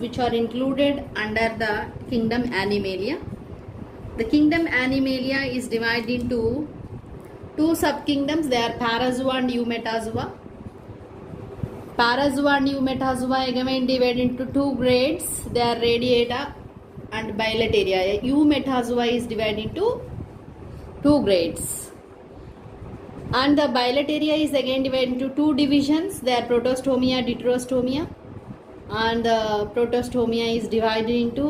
which are included under the kingdom Animalia. The kingdom Animalia is divided into two subkingdoms. They are Parazoa and Eumetazoa. Parazoa and Eumetazoa again divided into two grades. They are Radiata and Bilateria. Eumetazoa is divided into two grades. And the Bilateria is again divided into two divisions. They are Protostomia, Deuterostomia. And the Protostomia is divided into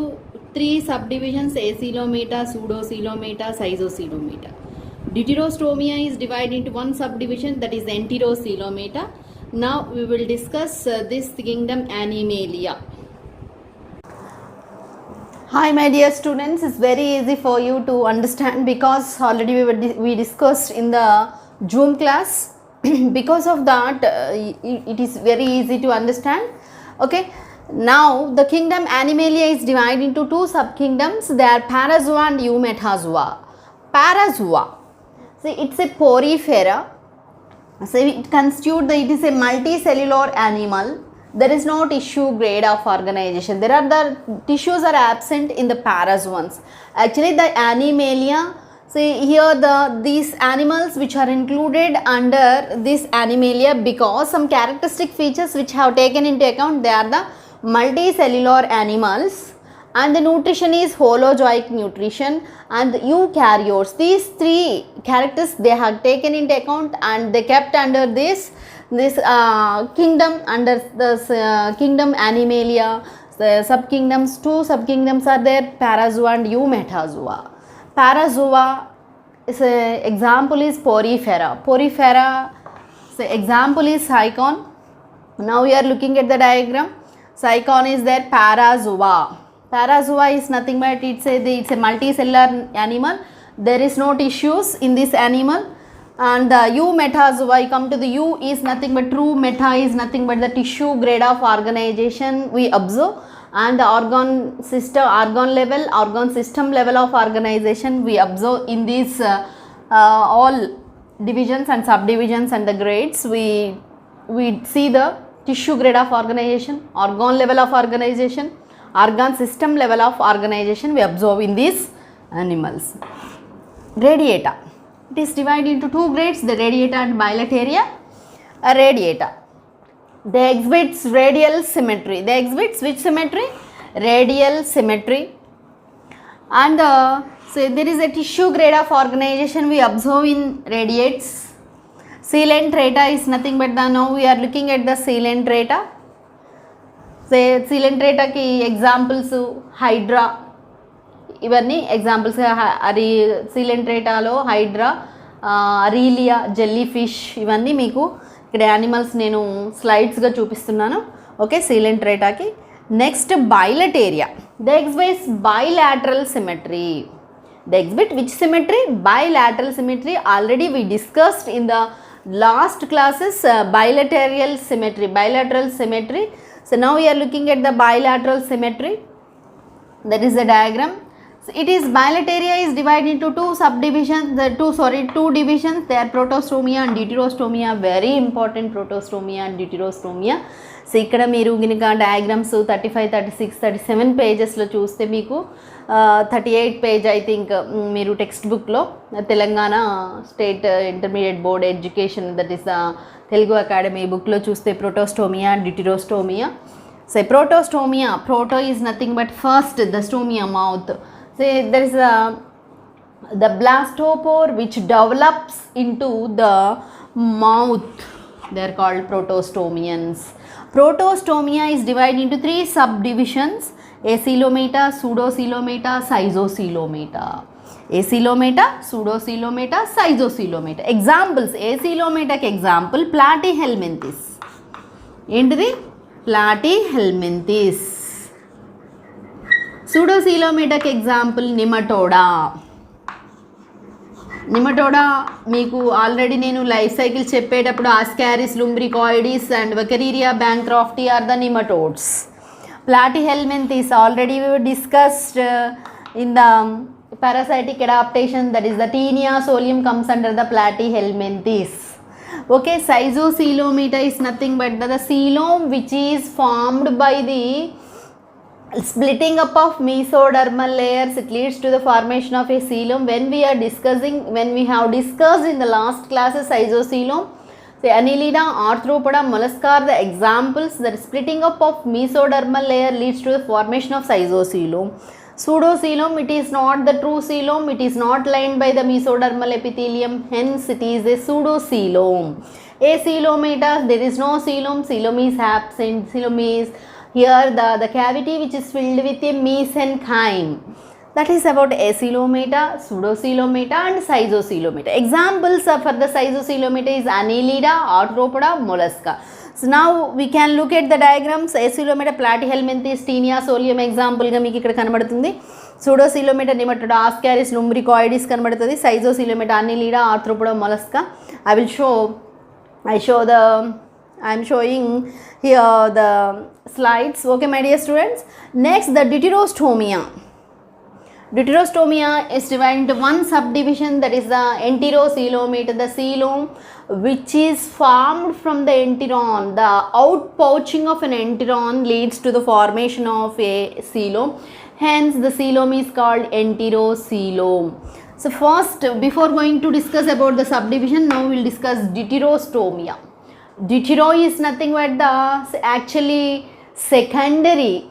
three subdivisions: Acoelomata, Pseudocoelomata, Schizocoelomata. Deuterostomia is divided into one subdivision, that is Enterocoelomata. Now we will discuss this kingdom Animalia. Hi my dear students, it's very easy for you to understand because already we discussed in the Zoom class. Because of that it is very easy to understand. Okay, now the kingdom Animalia is divided into two subkingdoms. They are Parazoa and Eumetazoa. Parazoa, see, it's a porifera. So it constitutes it is a multicellular animal. There is no tissue grade of organization. The tissues are absent in the parazoans. Actually the Animalia, see here these animals which are included under this Animalia, because some characteristic features which have taken into account, they are the multicellular animals, and the nutrition is holozoic nutrition, and the eukaryotes. These three characters they have taken into account and they kept under this kingdom, under this kingdom Animalia. The subkingdoms, two subkingdoms are there, Parazoa and Eumetazoa. Parazoa is a example is porifera. Porifera, so example is Sycon. Now we are looking at the diagram. Sycon is there, Parazoa. Parazoa is nothing but it's a multicellular animal. There is no tissues in this animal. And the Eumetazoa, come to the U, is nothing but true meta is nothing but the tissue grade of organization we observe, and the organ system level of organization we observe in these all divisions and subdivisions and the grades. We see the tissue grade of organization, organ level of organization, organ system level of organization we observe in these animals. Radiata, it is divided into two grades, the Radiata and Bilateria. Radiata, they exhibits radial symmetry. They exhibits which symmetry? Radial symmetry. And so there is a tissue grade of organization we observe in radiates. Coelenterata is nothing but now we are looking at the Coelenterata. Say Coelenterata ki examples Hydra. ఇవన్నీ examples. Coelenterataలో hydra, Aurelia, jellyfish, ఇవన్నీ మీకు ఇక్కడ animals నేను స్లైడ్స్గా చూపిస్తున్నాను. Okay, Coelenterataకి. Next Bilateria, they exhibits bilateral symmetry. They exhibit which symmetry? Bilateral symmetry. Already we discussed in the last classes bilateral symmetry. So now we are looking at the bilateral symmetry. That is the diagram. So it is Bilateria is divided into two subdivisions, two divisions. They are Protostomia and Deuterostomia. Very important, Protostomia and Deuterostomia. So ఇక్కడ మీరు కనుక diagrams 35, 36, 37 పేజెస్లో చూస్తే మీకు 38 page I think మీరు text బుక్లో Telangana state intermediate board education, that is Telugu academy బుక్లో చూస్తే Protostomia and Deuterostomia. So Protostomia, proto is nothing but first, the stomia, mouth. So there is the blastopore which develops into the mouth. They are called Protostomians. Protostomia is divided into three subdivisions: Acoelomata, Pseudocoelomata, Schizocoelomata. Acoelomata, Pseudocoelomata, Schizocoelomata. Examples: Acoelomata ki example Platyhelminthes. ఏంటిది? Platyhelminthes. Pseudocoelomata ki example Nematoda. నిమటోడా మీకు already నేను life cycle చెప్పేటప్పుడు Ascaris lumbricoides and Wuchereria bancrofti are the nematodes. Platyhelminthes already we discussed in the parasitic adaptation, that is the Taenia solium comes under the Platyhelminthes. Okay, Schizocoelomata is nothing but the coelom which is formed by the splitting up of mesodermal layers, it leads to the formation of a coelom. When we have discussed in the last classes isocoelom, the Annelida, Arthropoda, mollusca are the examples. The splitting up of mesodermal layer leads to the formation of isocoelom. Pseudocoelom, it is not the true coelom, it is not lined by the mesodermal epithelium, hence it is a pseudocoelom. Acoelomata, there is no coelom, coelom is absent, coelom is here the cavity which is filled with a mesenchyme. That is about acoelomata, pseudocoelomata and schizocoelomata. Examples for the schizocoelomata is Annelida, Arthropoda, mollusca. So now we can look at the diagrams. Acoelomata platyhelminthes, tinea solium example ga meeku ikkada kanabadutundi. Pseudocoelomata nematode ascaris lumbricoides kanabadutundi. Schizocoelomata Annelida, Arthropoda, mollusca. I am showing here the slides. Okay, my dear students. Next, the deuterostomia. Deuterostomia is divided into one subdivision, that is the enterocoelomata, the coelom which is formed from the enteron. The outpouching of an enteron leads to the formation of a coelom. Hence, the coelom is called enterocoelom. So, first, before going to discuss about the subdivision, now we will discuss deuterostomia. Deutero is nothing but the actually secondary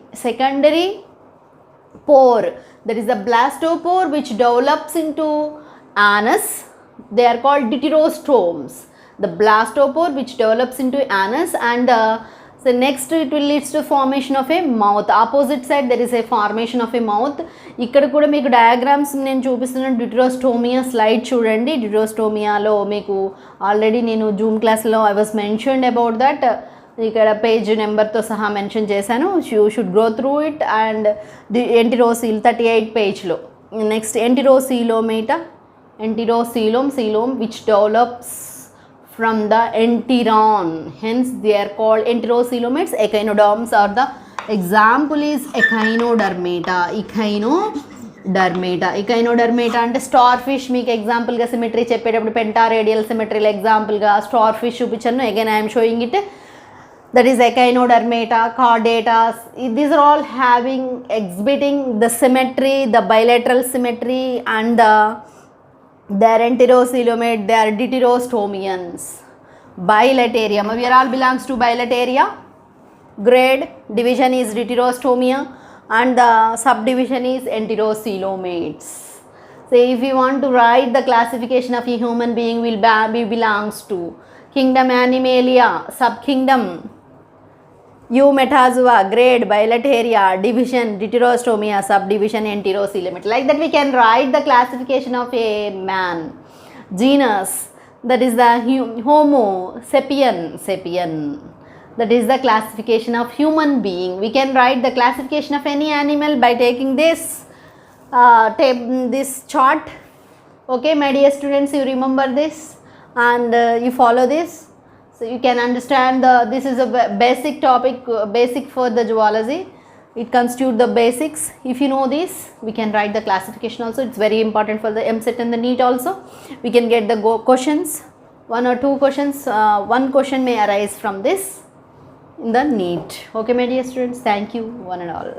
pore, that is the blastopore which develops into anus. They are called deuterostomes. The blastopore which develops into anus, and so next it will lead to formation of a mouth. Opposite side there is a formation of a mouth. ఇక్కడ కూడా మీకు diagrams నేను చూపిస్తున్నాను. డ్యూటెరోస్టోమియా slide చూడండి. డ్యూటెరోస్టోమియాలో మీకు already నేను Zoom క్లాస్లో I was mentioned about that. ఇక్కడ పేజ్ నెంబర్తో సహా మెన్షన్ చేశాను. You should go through it. And enterocoel 38 పేజ్లో. Next enterocoelomata, enterocoelom which develops from the enteron, hence they are called enterocoelomates. Echinoderms are the example is echinodermata. Echinodermata అంటే star fish మీకు ఎగ్జాంపుల్గా symmetry చెప్పేటప్పుడు పెంటారేడియల్ సిమెట్రీలో ఎగ్జాంపుల్గా star fish చూపించాను. Again I'm showing it. That is echinodermata, chordata. These are all exhibiting the symmetry, the bilateral symmetry, and they are enterocoelomate, they are deuterostomians. Bilateria, we are all belongs to bilateria. Grade division is deuterostomia and the subdivision is enterocoelomates. So if you want to write the classification of a human being, will belongs to kingdom Animalia, subkingdom Eumetazoa, grade bilateria, division deuterostomia, subdivision enterocoelomate. Like that we can write the classification of a man. Genus, that is the Homo sapien. That is the classification of human being. We can write the classification of any animal by taking this chart. Okay, my dear students, you remember this and you follow this. So you can understand this is a basic topic, basic for the zoology. It constitutes the basics. If you know this, we can write the classification also. It's very important for the MCET and the NEET also. We can get the questions, one or two questions. One question may arise from this in the NEET. Okay, my dear students, thank you one and all.